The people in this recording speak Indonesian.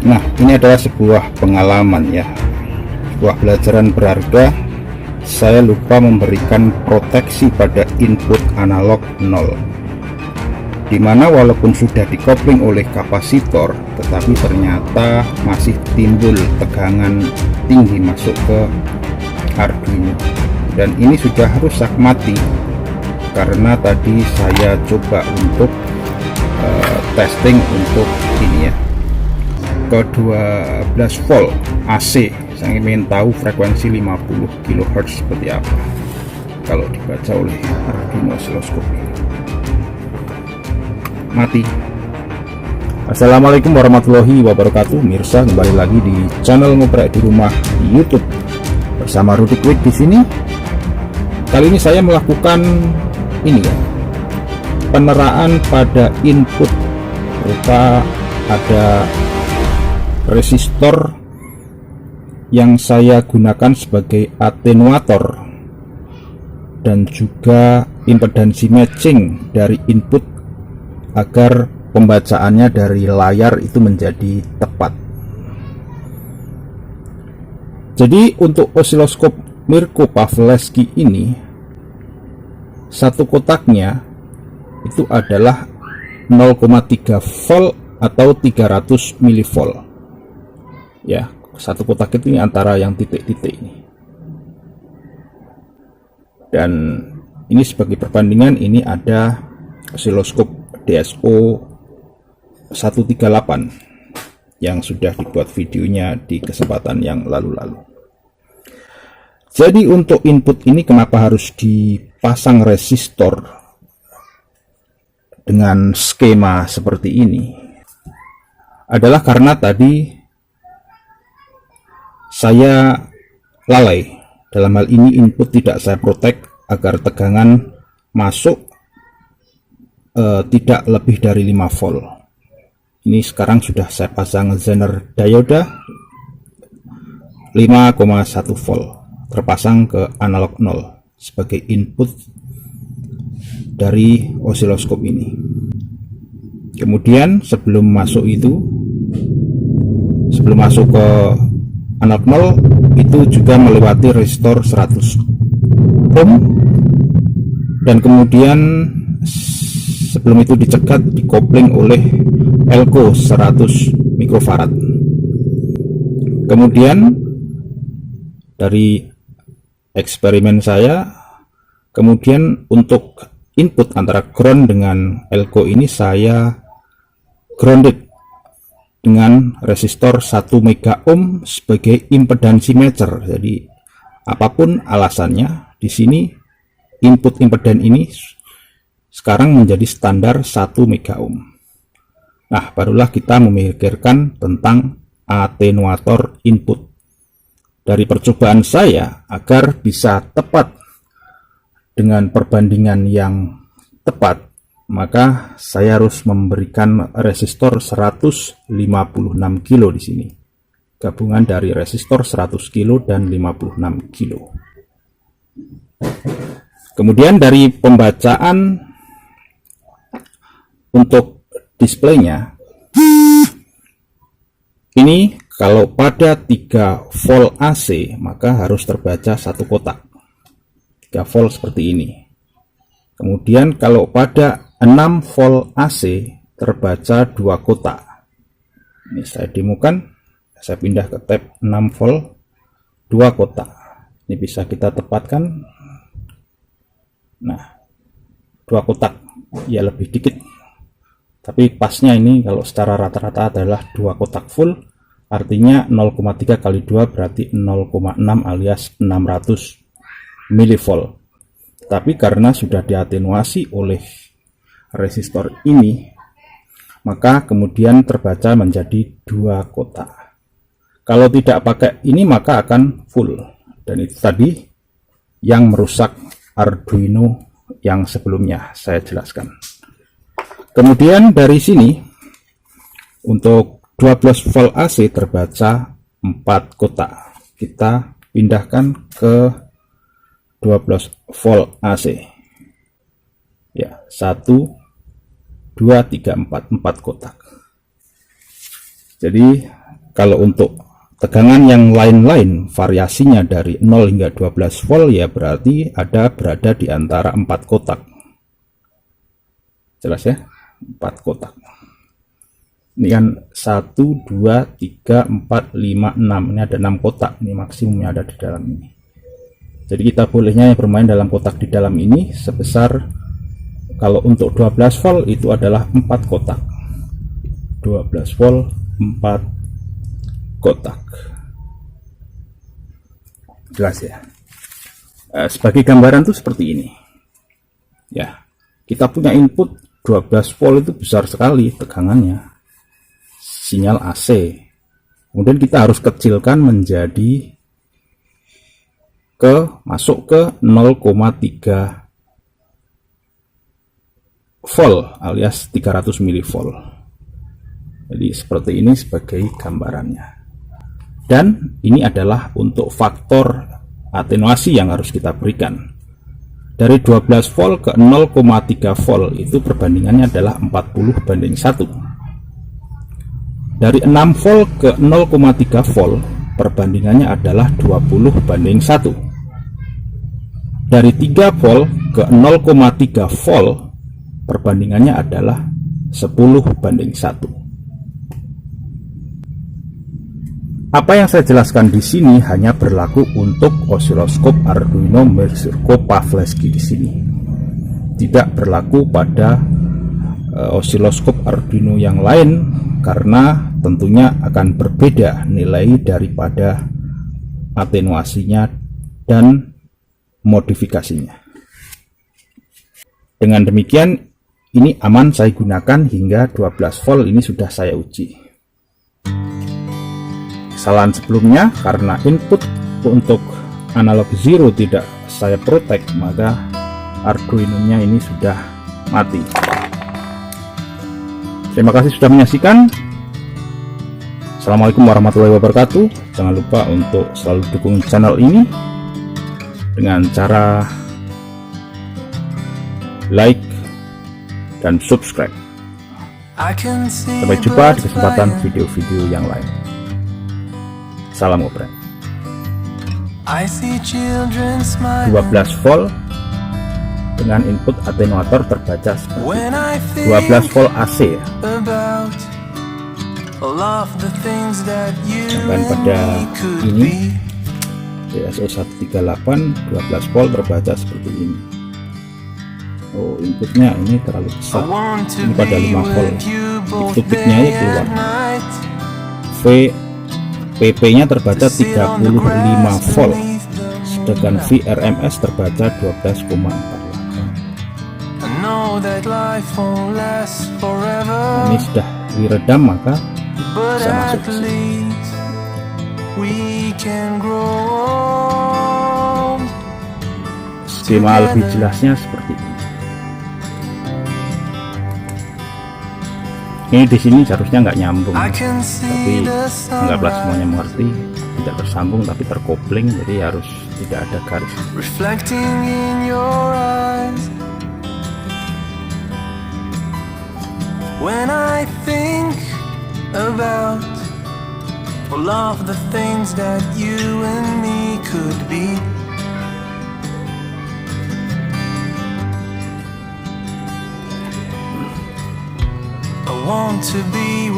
Nah, ini adalah sebuah pengalaman ya, sebuah pelajaran berharga. Saya lupa memberikan proteksi pada input analog 0, dimana walaupun sudah dikopling oleh kapasitor, tetapi ternyata masih timbul tegangan tinggi masuk ke Arduino, dan ini sudah rusak mati karena tadi saya coba untuk testing untuk ini ya, ke 12 volt AC. Saya ingin tahu frekuensi 50 kHz seperti apa kalau dibaca oleh Arduino oscilloscope ini. Mati. Assalamualaikum warahmatullahi wabarakatuh. Mirsa, kembali lagi di channel ngoprek di rumah di YouTube bersama Rudy Quick di sini. Kali ini saya melakukan ini ya, peneraan pada input berupa ada resistor yang saya gunakan sebagai atenuator dan juga impedansi matching dari input agar pembacaannya dari layar itu menjadi tepat. Jadi untuk osiloskop Mirko Pavlevsky ini, satu kotaknya itu adalah 0,3 volt atau 300 mV ya. Satu kotak itu antara yang titik-titik ini, dan ini sebagai perbandingan, ini ada osiloskop DSO 138 yang sudah dibuat videonya di kesempatan yang lalu-lalu. Jadi untuk input ini kenapa harus dipasang resistor dengan skema seperti ini, adalah karena tadi saya lalai. Dalam hal ini input tidak saya protek agar tegangan masuk tidak lebih dari 5 volt. Ini sekarang sudah saya pasang Zener dioda 5,1 volt terpasang ke analog 0 sebagai input dari osiloskop ini. Kemudian sebelum masuk ke analog 0 itu juga melewati resistor 100 ohm, dan kemudian sebelum itu dicegat dikopling oleh elko 100 mikrofarad. Kemudian dari eksperimen saya, kemudian untuk input antara ground dengan elko ini saya grounded dengan resistor 1 mega ohm sebagai impedansi matcher. Jadi apapun alasannya, di sini input impedan ini sekarang menjadi standar 1 mega ohm. Nah, barulah kita memikirkan tentang atenuator input. Dari percobaan saya agar bisa tepat dengan perbandingan yang tepat, maka saya harus memberikan resistor 156 kilo di sini. Gabungan dari resistor 100 kilo dan 56 kilo. Kemudian dari pembacaan untuk displaynya, ini kalau pada 3 volt AC maka harus terbaca satu kotak 3 volt seperti ini. Kemudian kalau pada 6 volt AC terbaca 2 kotak. Ini saya demokan, saya pindah ke tab 6 volt 2 kotak. Ini bisa kita tepatkan. Nah, 2 kotak ya, lebih dikit, tapi pasnya ini kalau secara rata-rata adalah 2 kotak full, artinya 0,3 kali 2 berarti 0,6 alias 600 mV. Tapi karena sudah diatenuasi oleh resistor ini, maka kemudian terbaca menjadi 2 kotak. Kalau tidak pakai ini maka akan full, dan itu tadi yang merusak Arduino yang sebelumnya saya jelaskan. Kemudian dari sini untuk 12 volt AC terbaca 4 kotak. Kita pindahkan ke 12 volt AC ya, 1 2 3 4 kotak. Jadi Kalau untuk tegangan yang lain-lain variasinya dari 0 hingga 12 volt, ya berarti berada di antara 4 kotak. Jelas ya, 4 kotak. Ini kan 1, 2, 3, 4, 5, 6. Ini ada 6 kotak. Ini maksimumnya ada di dalam ini. Jadi kita bolehnya bermain dalam kotak di dalam ini sebesar, kalau untuk 12 volt itu adalah 4 kotak. 12 volt 4 kotak. Jelas ya. Sebagai gambaran tuh seperti ini. Ya, kita punya input 12 volt itu besar sekali tegangannya. Sinyal AC. Kemudian kita harus kecilkan menjadi masuk ke 0,3 volt alias 300 mV. Jadi seperti ini sebagai gambarannya. Dan ini adalah untuk faktor atenuasi yang harus kita berikan. Dari 12 volt ke 0,3 volt itu perbandingannya adalah 40:1. Dari 6 volt ke 0,3 volt perbandingannya adalah 20:1. Dari 3 volt ke 0,3 volt perbandingannya adalah 10:1. Apa yang saya jelaskan di sini hanya berlaku untuk osiloskop Arduino Mirsurko Pavlovsky di sini. Tidak berlaku pada osiloskop Arduino yang lain, karena tentunya akan berbeda nilai daripada atenuasinya dan modifikasinya. Dengan demikian, ini aman saya gunakan hingga 12 volt. Ini sudah saya uji. Kesalahan sebelumnya, karena input untuk analog zero tidak saya protect, maka Arduino-nya ini sudah mati. Terima kasih sudah menyaksikan. Assalamualaikum warahmatullahi wabarakatuh. Jangan lupa untuk selalu dukung channel ini dengan cara like dan subscribe. Sampai jumpa di kesempatan video-video yang lain. Salam ngoprek. 12 volt dengan input atenuator terbaca seperti 12 volt AC ya. Dan pada ini DSO138 12 volt terbaca seperti ini. Oh, inputnya ini terlalu besar. Ini pada 5 volt. Peak-to-peaknya ini keluar. PP-nya terbaca 35 volt. Sedangkan VRMS terbaca 12,48. Ini sudah diredam, maka bisa masuk ke sini. Skema lebih jelasnya seperti ini. Ini di sini seharusnya nggak nyambung, tapi anggaplah semuanya mengerti. Tidak tersambung tapi terkopling, jadi harus tidak ada garis. When I think about all of the things that you and me could be, I want to be